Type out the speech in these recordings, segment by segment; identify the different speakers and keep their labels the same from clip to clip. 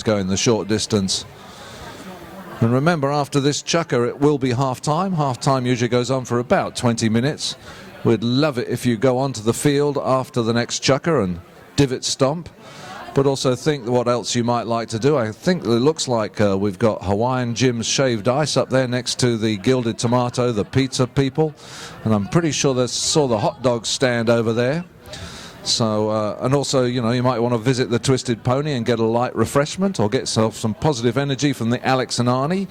Speaker 1: going the short distance. And remember, after this chukker, it will be half-time. Half-time usually goes on for about 20 minutes. We'd love it if you go onto the field after the next chukker and divot stomp, but also think what else you might like to do. I think it looks like we've got Hawaiian Jim's shaved ice up there next to the Gilded Tomato, the pizza people, and I'm pretty sure they saw the hot dog stand over there. So, and also, you know, you might want to visit the Twisted Pony and get a light refreshment or get yourself some positive energy from the Alex and Arnie.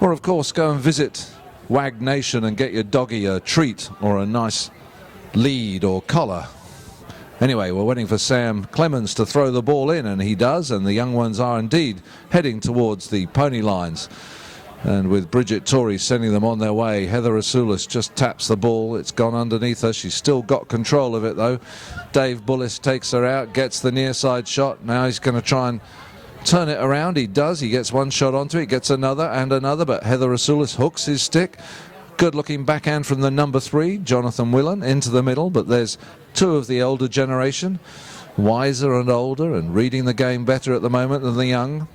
Speaker 1: Or, of course, go and visit Wag Nation and get your doggy a treat or a nice lead or collar. Anyway, we're waiting for Sam Clemens to throw the ball in, and he does, and the young ones are indeed heading towards the pony lines. And with Bridget Torrey sending them on their way, Heather Rasulis just taps the ball. It's gone underneath her. She's still got control of it, though. Dave Bullis takes her out, gets the near side shot. Now he's going to try and turn it around. He does. He gets one shot onto it, gets another and another, but Heather Rasulis hooks his stick. Good-looking backhand from the number 3, Jonathan Willen, into the middle, but there's two of the older generation, wiser and older and reading the game better at the moment than the young.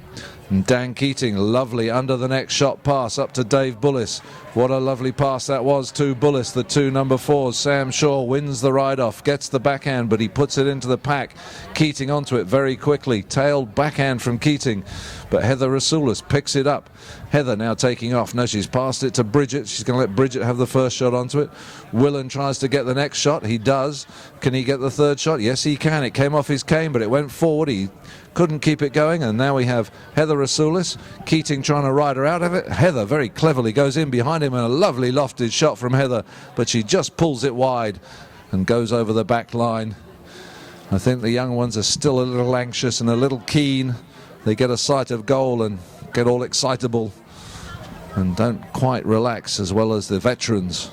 Speaker 1: And Dan Keating, lovely under the neck shot pass up to Dave Bullis. What a lovely pass that was to Bullis, the two number 4s. Sam Shaw wins the ride-off, gets the backhand, but he puts it into the pack. Keating onto it very quickly. Tailed backhand from Keating, but Heather Rasulis picks it up. Heather now taking off. No, she's passed it to Bridget. She's going to let Bridget have the first shot onto it. Willen tries to get the next shot. He does. Can he get the third shot? Yes, he can. It came off his cane, but it went forward. He couldn't keep it going, and now we have Heather Rasulis. Keating trying to ride her out of it. Heather very cleverly goes in behind him, and a lovely lofted shot from Heather, but she just pulls it wide and goes over the back line. I think the young ones are still a little anxious and a little keen. They get a sight of goal and get all excitable and don't quite relax as well as the veterans,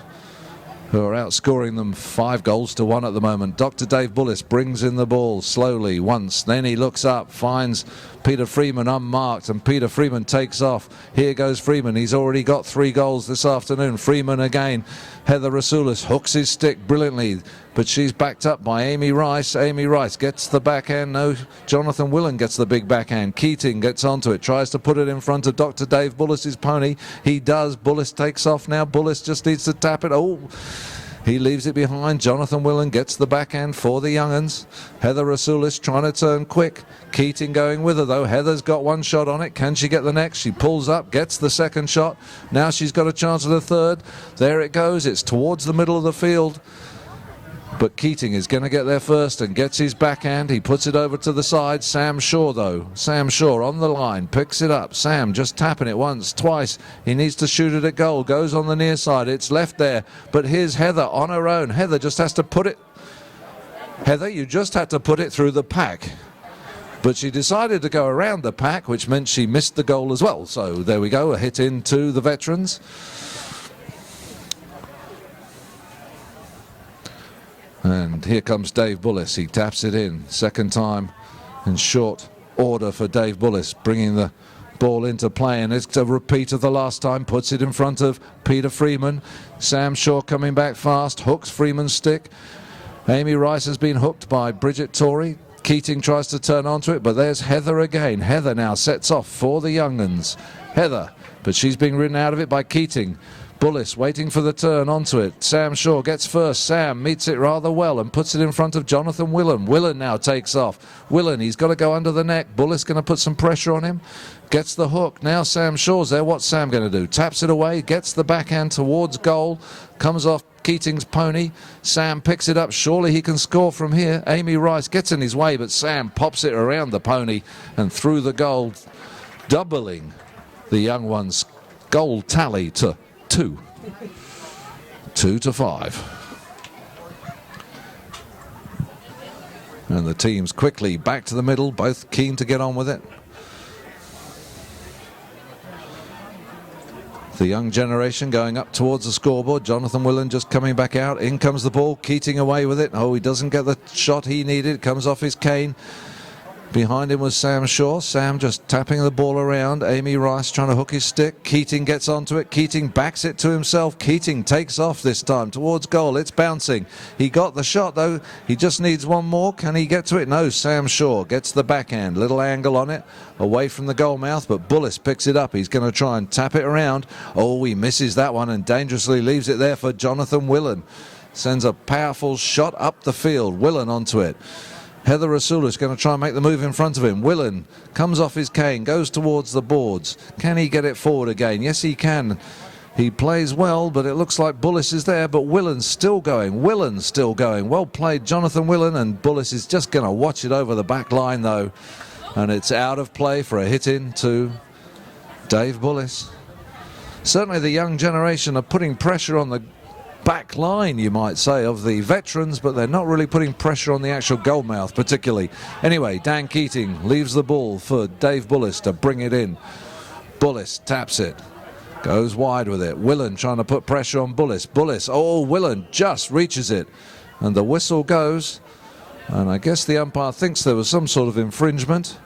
Speaker 1: who are outscoring them 5-1 at the moment. Dr. Dave Bullis brings in the ball slowly once, then he looks up, finds Peter Freeman unmarked, and Peter Freeman takes off. Here goes Freeman. He's already got 3 goals this afternoon. Freeman again. Heather Rasulis hooks his stick brilliantly, but she's backed up by Amy Rice. Amy Rice gets the backhand. No, Jonathan Willen gets the big backhand. Keating gets onto it, tries to put it in front of Dr. Dave Bullis's pony. He does. Bullis takes off now. Bullis just needs to tap it. Oh, he leaves it behind. Jonathan Willen gets the backhand for the young'uns. Heather Rasulis trying to turn quick. Keating going with her, though. Heather's got one shot on it. Can she get the next? She pulls up, gets the second shot. Now she's got a chance of the third. There it goes. It's towards the middle of the field. But Keating is going to get there first and gets his backhand. He puts it over to the side. Sam Shaw, though. Sam Shaw on the line. Picks it up. Sam just tapping it once, twice. He needs to shoot it at goal. Goes on the near side. It's left there. But here's Heather on her own. Heather just has to put it. Heather, you just had to put it through the pack. But she decided to go around the pack, which meant she missed the goal as well. So there we go. A hit into the veterans. And here comes Dave Bullis. He taps it in. Second time in short order for Dave Bullis, bringing the ball into play. And it's a repeat of the last time. Puts it in front of Peter Freeman. Sam Shaw coming back fast. Hooks Freeman's stick. Amy Rice has been hooked by Bridget Torrey. Keating tries to turn onto it, but there's Heather again. Heather now sets off for the young'uns. Heather, but she's being ridden out of it by Keating. Bullis waiting for the turn onto it. Sam Shaw gets first. Sam meets it rather well and puts it in front of Jonathan Willen. Willen now takes off. Willen, he's got to go under the neck. Bullis going to put some pressure on him. Gets the hook. Now Sam Shaw's there. What's Sam going to do? Taps it away. Gets the backhand towards goal. Comes off Keating's pony. Sam picks it up. Surely he can score from here. Amy Rice gets in his way, but Sam pops it around the pony and through the goal, doubling the young one's goal tally to 2 to 5. And the teams quickly back to the middle, both keen to get on with it. The young generation going up towards the scoreboard. Jonathan Willen just coming back out. In comes the ball. Keating away with it. Oh, he doesn't get the shot he needed. Comes off his cane. Behind him was Sam Shaw. Sam just tapping the ball around. Amy Rice trying to hook his stick. Keating gets onto it. Keating backs it to himself. Keating takes off this time towards goal. It's bouncing. He got the shot though. He just needs one more. Can he get to it? No. Sam Shaw gets the backhand. Little angle on it. Away from the goal mouth, but Bullis picks it up. He's going to try and tap it around. Oh, he misses that one and dangerously leaves it there for Jonathan Willen. Sends a powerful shot up the field. Willen onto it. Heather Rasulis going to try and make the move in front of him. Willen comes off his cane, goes towards the boards. Can he get it forward again? Yes, he can. He plays well, but it looks like Bullis is there, but Willen's still going. Willen's still going. Well played, Jonathan Willen, and Bullis is just going to watch it over the back line, though. And it's out of play for a hit-in to Dave Bullis. Certainly the young generation are putting pressure on the back line, you might say, of the veterans, but they're not really putting pressure on the actual goalmouth particularly. Anyway, Dan Keating leaves the ball for Dave Bullis to bring it in. Bullis taps it, goes wide with it. Willen trying to put pressure on Bullis. Bullis, oh, Willen just reaches it, and the whistle goes, and I guess the umpire thinks there was some sort of infringement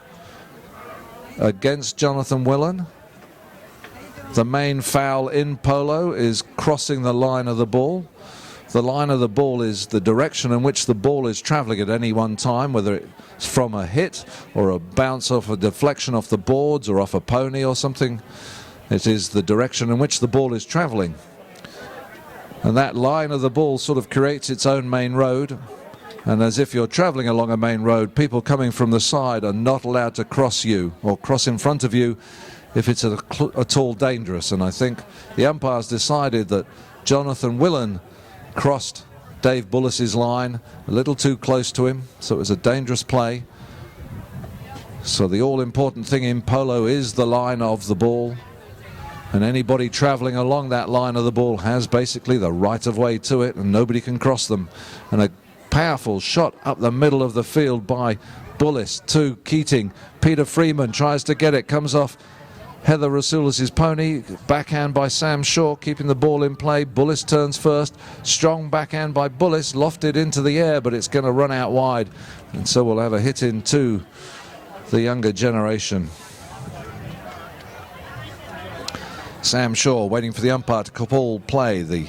Speaker 1: against Jonathan Willen. The main foul in polo is crossing the line of the ball. The line of the ball is the direction in which the ball is travelling at any one time, whether it's from a hit or a bounce off a deflection off the boards or off a pony or something. It is the direction in which the ball is travelling. And that line of the ball sort of creates its own main road. And as if you're travelling along a main road, people coming from the side are not allowed to cross you or cross in front of you if it's at all dangerous. And I think the umpires decided that Jonathan Willen crossed Dave Bullis's line a little too close to him, so it was a dangerous play. So the all-important thing in polo is the line of the ball, and anybody travelling along that line of the ball has basically the right of way to it, and nobody can cross them. And a powerful shot up the middle of the field by Bullis to Keating. Peter Freeman tries to get it, comes off Heather Rasulis' pony. Backhand by Sam Shaw, keeping the ball in play. Bullis turns first. Strong backhand by Bullis, lofted into the air, but it's going to run out wide. And so we'll have a hit in to the younger generation. Sam Shaw waiting for the umpire to call play. The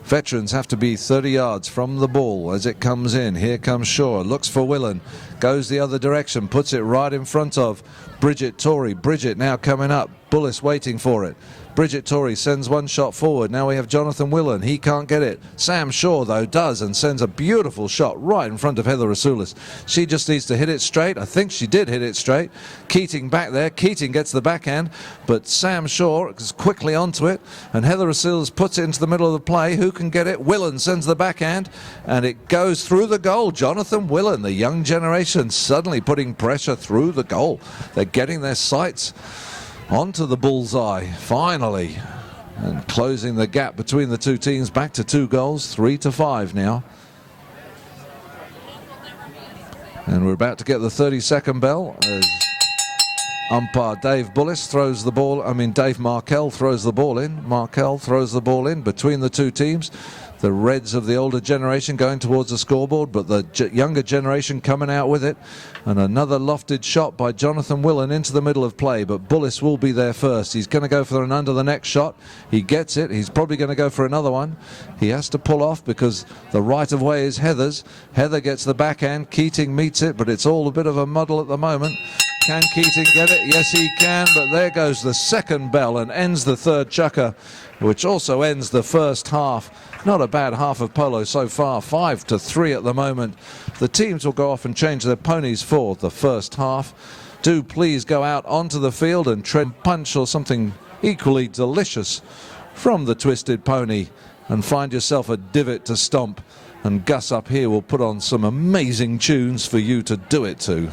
Speaker 1: veterans have to be 30 yards from the ball as it comes in. Here comes Shaw, looks for Willen, goes the other direction, puts it right in front of Bridget Torrey. Bridget now coming up, Bullis waiting for it. Bridget Torrey sends one shot forward. Now we have Jonathan Willen. He can't get it. Sam Shaw, though, does and sends a beautiful shot right in front of Heather Rasulis. She just needs to hit it straight. I think she did hit it straight. Keating back there. Keating gets the backhand, but Sam Shaw is quickly onto it, and Heather Rasulis puts it into the middle of the play. Who can get it? Willen sends the backhand, and it goes through the goal. Jonathan Willen, the young generation, suddenly putting pressure through the goal. They're getting their sights onto the bullseye, finally, and closing the gap between the two teams back to 2 goals, 3-5 now. And we're about to get the 30-second bell as umpire Dave Bullis throws the ball, Dave Markell throws the ball in. Markell throws the ball in between the two teams. The Reds of the older generation going towards the scoreboard, but the younger generation coming out with it. And another lofted shot by Jonathan Willen into the middle of play, but Bullis will be there first. He's going to go for an under the neck shot. He gets it. He's probably going to go for another one. He has to pull off because the right of way is Heather's. Heather gets the backhand. Keating meets it, but it's all a bit of a muddle at the moment. Can Keating get it? Yes, he can, but there goes the second bell and ends the third chukker, which also ends the first half. Not a bad half of polo so far, 5-3 at the moment. The teams will go off and change their ponies for the first half. Do please go out onto the field and tread punch or something equally delicious from the Twisted Pony and find yourself a divot to stomp. And Gus up here will put on some amazing tunes for you to do it to.